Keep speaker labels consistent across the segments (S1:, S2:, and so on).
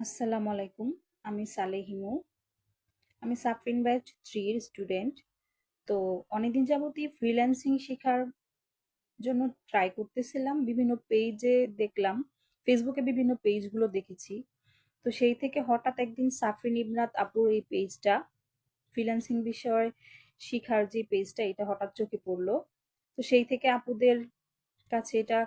S1: আসসালামু আলাইকুম। আমি সালেহিমু। আমি সাফরিন ব্যাচ 3 এর স্টুডেন্ট। তো অনেকদিন যাবতই ফ্রিল্যান্সিং শেখার জন্য ট্রাই করতেছিলাম। বিভিন্ন পেজে দেখলাম, ফেসবুকে বিভিন্ন পেজগুলো দেখেছি। তো সেই থেকে হঠাৎ একদিন সাফরিন ইবনাত আপুর এই পেজটা, ফ্রিল্যান্সিং বিষয়ে শিখার যে পেজটা, এটা হঠাৎ চোখে পড়লো। তো সেই থেকে আপুদের কাছে এটা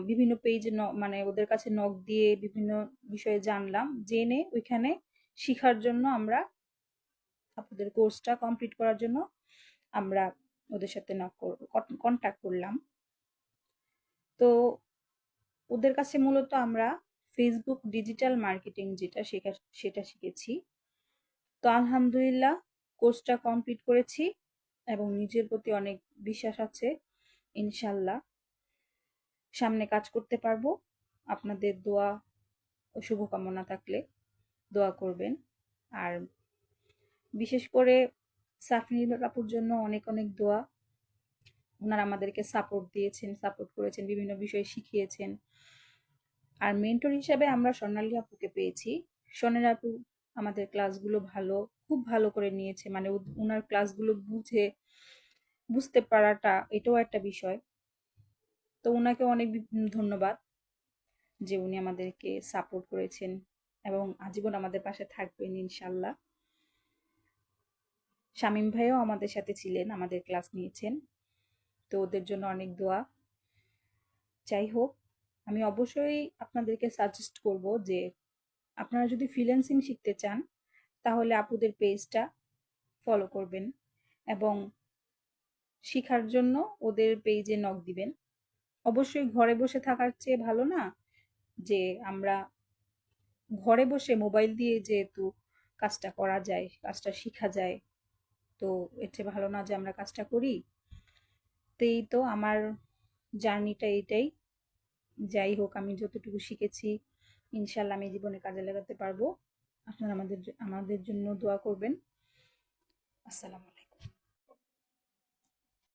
S1: বিভিন্ন পেজে মানে ওদের কাছে নক দিয়ে বিভিন্ন বিষয়ে জানলাম, জেনে ওইখানে শিখার জন্য আমরা আপুদের কোর্সটা কমপ্লিট করার জন্য আমরা ওদের সাথে কন্ট্যাক্ট করলাম। তো ওদের কাছে মূলত আমরা ফেসবুক ডিজিটাল মার্কেটিং যেটা সেটা শিখেছি। তো আলহামদুলিল্লাহ কোর্সটা কমপ্লিট করেছি এবং নিজের প্রতি অনেক বিশ্বাস আছে। ইনশাল্লাহ সামনে কাজ করতে পারবো। আপনাদের দোয়া ও শুভকামনা থাকলে দোয়া করবেন। আর বিশেষ করে সাফিন আপুর জন্য অনেক অনেক দোয়া। ওনারা আমাদেরকে সাপোর্ট দিয়েছেন, সাপোর্ট করেছেন, বিভিন্ন বিষয় শিখিয়েছেন। আর মেন্টর হিসেবে আমরা স্বর্ণালী আপুকে পেয়েছি। স্বর্ণালী আপু আমাদের ক্লাসগুলো খুব ভালো করে নিয়েছে। মানে ওনার ক্লাসগুলো বুঝতে পারাটা এটাও একটা বিষয়। তো ওনাকে অনেক ধন্যবাদ যে উনি আমাদেরকে সাপোর্ট করেছেন এবং আজীবন আমাদের পাশে থাকবেন ইনশাল্লাহ। শামীম ভাইও আমাদের সাথে ছিলেন, আমাদের ক্লাস নিয়েছেন। তো ওদের জন্য অনেক দোয়া। যাই হোক, আমি অবশ্যই আপনাদেরকে সাজেস্ট করব যে আপনারা যদি ফ্রিল্যান্সিং শিখতে চান তাহলে আপুদের পেজটা ফলো করবেন এবং শিখার জন্য ওদের পেজে নক দিবেন। অবশ্যই ঘরে বসে থাকার চেয়ে ভালো না যে আমরা ঘরে বসে মোবাইল দিয়ে যেহেতু কাজটা করা যায়, কাজটা শিখা যায়, তো এর চেয়ে ভালো না যে আমরা কাজটা করি। তো এই তো আমার জার্নিটা এটাই। যাই হোক, আমি যতটুকু শিখেছি ইনশাল্লাহ আমি জীবনে কাজে লাগাতে পারবো। আপনারা আমাদের জন্য দোয়া করবেন। আসসালামু আলাইকুম।